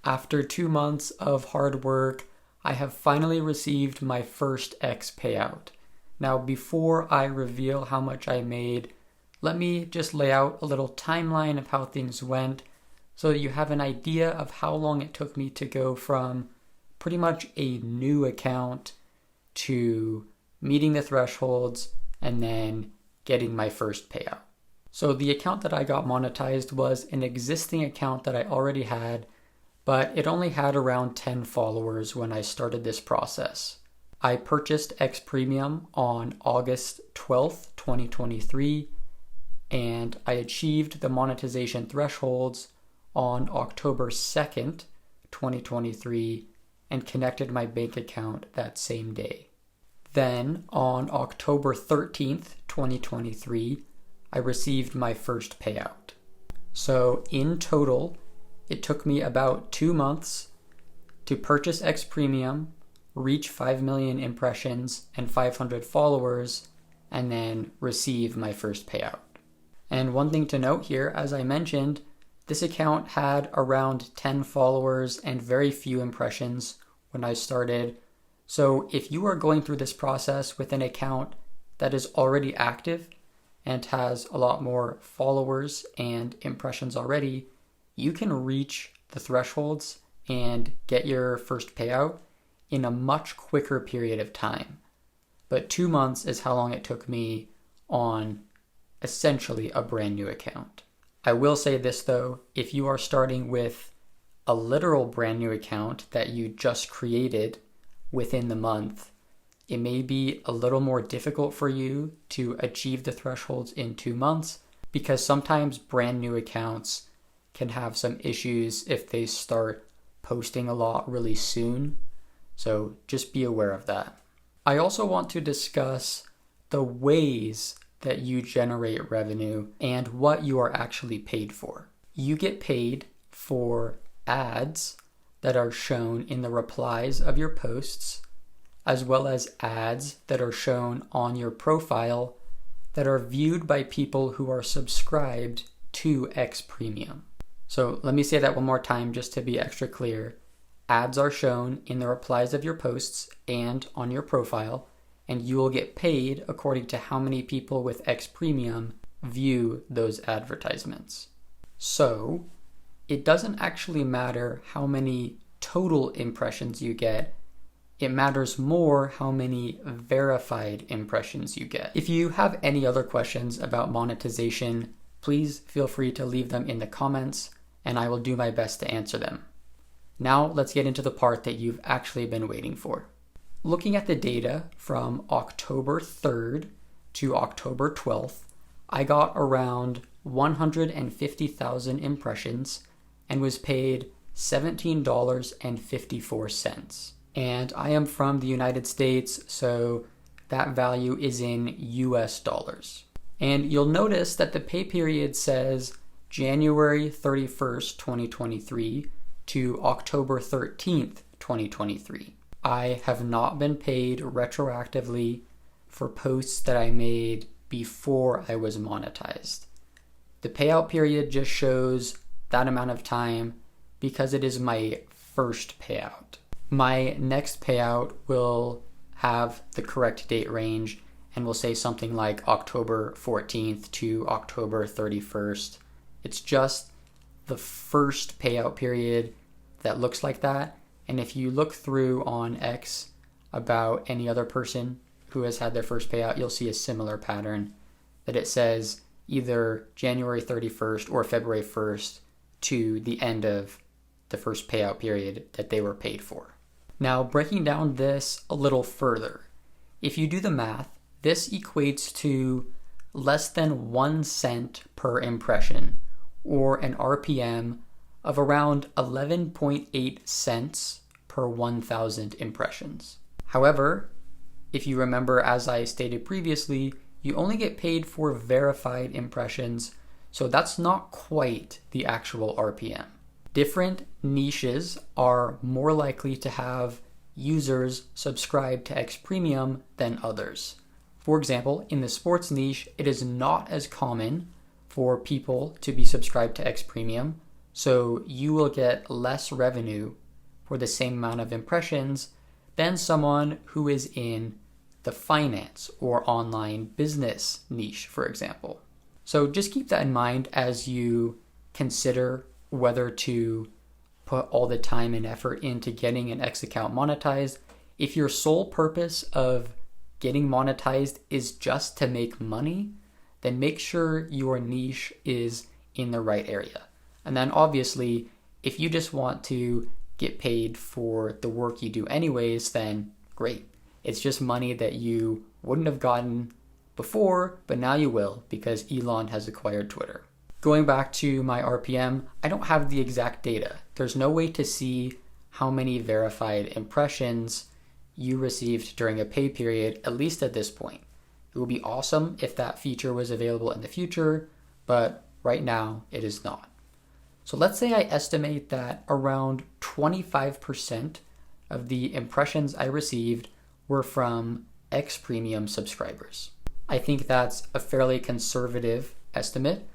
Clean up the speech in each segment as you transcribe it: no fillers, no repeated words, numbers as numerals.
After 2 months of hard work, I have finally received my first X payout. Now, before I reveal how much I made, let me just lay out a little timeline of how things went so that you have an idea of how long it took me to go from pretty much a new account to meeting the thresholds and then getting my first payout. So the account that I got monetized was an existing account that I already had, but it only had around 10 followers when I started this process. I purchased X Premium on August 12th, 2023, and I achieved the monetization thresholds on October 2nd, 2023, and connected my bank account that same day. Then on October 13th, 2023, I received my first payout. So in total, it took me about 2 months to purchase X Premium, reach 5 million impressions and 500 followers, and then receive my first payout. And one thing to note here, as I mentioned, this account had around 10 followers and very few impressions when I started. So if you are going through this process with an account that is already active and has a lot more followers and impressions already, you can reach the thresholds and get your first payout in a much quicker period of time. But 2 months is how long it took me on essentially a brand new account. I will say this though, if you are starting with a literal brand new account that you just created within the month, it may be a little more difficult for you to achieve the thresholds in 2 months because sometimes brand new accounts can have some issues if they start posting a lot really soon. So just be aware of that. I also want to discuss the ways that you generate revenue and what you are actually paid for. You get paid for ads that are shown in the replies of your posts, as well as ads that are shown on your profile that are viewed by people who are subscribed to X Premium. So let me say that one more time just to be extra clear. Ads are shown in the replies of your posts and on your profile, and you will get paid according to how many people with X Premium view those advertisements. So it doesn't actually matter how many total impressions you get. It matters more how many verified impressions you get. If you have any other questions about monetization, please feel free to leave them in the comments and I will do my best to answer them. Now let's get into the part that you've actually been waiting for. Looking at the data from October 3rd to October 12th, I got around 150,000 impressions and was paid $17.54. And I am from the United States, so that value is in US dollars. And you'll notice that the pay period says January 31st, 2023 to October 13th, 2023. I have not been paid retroactively for posts that I made before I was monetized. The payout period just shows that amount of time because it is my first payout. My next payout will have the correct date range and will say something like October 14th to October 31st. It's just the first payout period that looks like that. And if you look through on X about any other person who has had their first payout, you'll see a similar pattern that it says either January 31st or February 1st to the end of the first payout period that they were paid for. Now, breaking down this a little further, if you do the math, this equates to less than 1 cent per impression, or an RPM of around 11.8 cents per 1,000 impressions. However, if you remember, as I stated previously, you only get paid for verified impressions, so that's not quite the actual RPM. Different niches are more likely to have users subscribe to X Premium than others. For example, in the sports niche, it is not as common for people to be subscribed to X Premium, So you will get less revenue for the same amount of impressions than someone who is in the finance or online business niche, for example. So just keep that in mind as you consider whether to put all the time and effort into getting an X account monetized. If your sole purpose of getting monetized is just to make money, then make sure your niche is in the right area. And then obviously, if you just want to get paid for the work you do anyways, then great. It's just money that you wouldn't have gotten before, but now you will because Elon has acquired Twitter. Going back to my RPM, I don't have the exact data. There's no way to see how many verified impressions you received during a pay period, at least at this point. It would be awesome if that feature was available in the future, but right now it is not. So let's say I estimate that around 25% of the impressions I received were from X Premium subscribers. I think that's a fairly conservative estimate,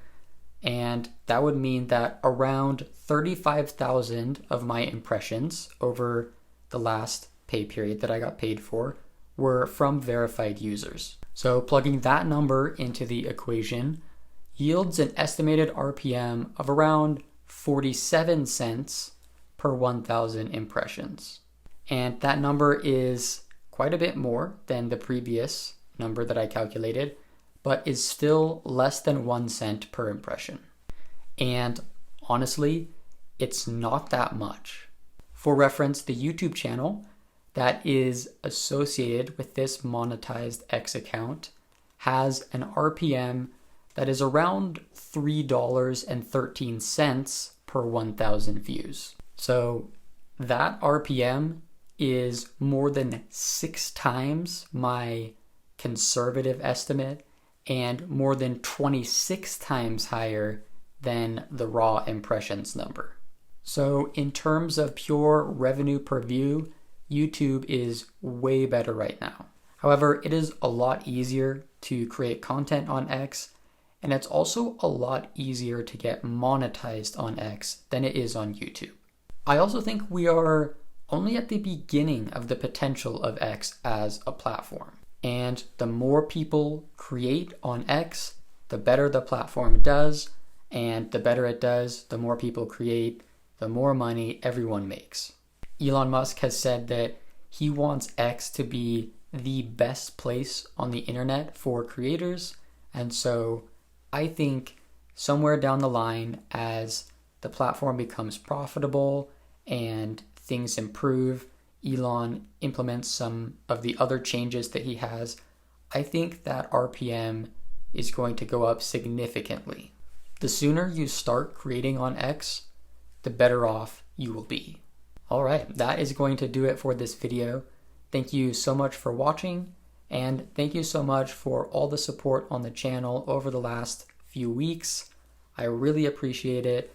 and that would mean that around 35,000 of my impressions over the last pay period that I got paid for were from verified users. So plugging that number into the equation yields an estimated RPM of around 47 cents per 1,000 impressions. And that number is quite a bit more than the previous number that I calculated, but is still less than 1 cent per impression. And honestly, it's not that much. For reference, the YouTube channel that is associated with this monetized X account has an RPM that is around $3.13 per 1,000 views. So that RPM is more than 6 times my conservative estimate and more than 26 times higher than the raw impressions number. So in terms of pure revenue per view, YouTube is way better right now. However, it is a lot easier to create content on X, and it's also a lot easier to get monetized on X than it is on YouTube. I also think we are only at the beginning of the potential of X as a platform. And the more people create on X, the better the platform does, and the better it does, the more people create, the more money everyone makes. Elon Musk has said that he wants X to be the best place on the internet for creators, and so I think somewhere down the line, as the platform becomes profitable and things improve, Elon implements some of the other changes that he has, I think that RPM is going to go up significantly. The sooner you start creating on X, the better off you will be. All right, that is going to do it for this video. Thank you so much for watching, and thank you so much for all the support on the channel over the last few weeks. I really appreciate it.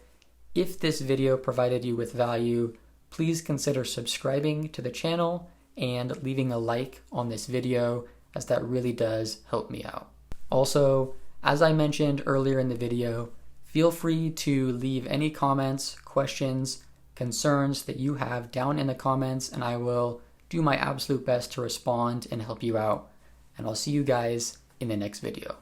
If this video provided you with value, please consider subscribing to the channel and leaving a like on this video, as that really does help me out. Also, as I mentioned earlier in the video, feel free to leave any comments, questions, concerns that you have down in the comments, and I will do my absolute best to respond and help you out. And I'll see you guys in the next video.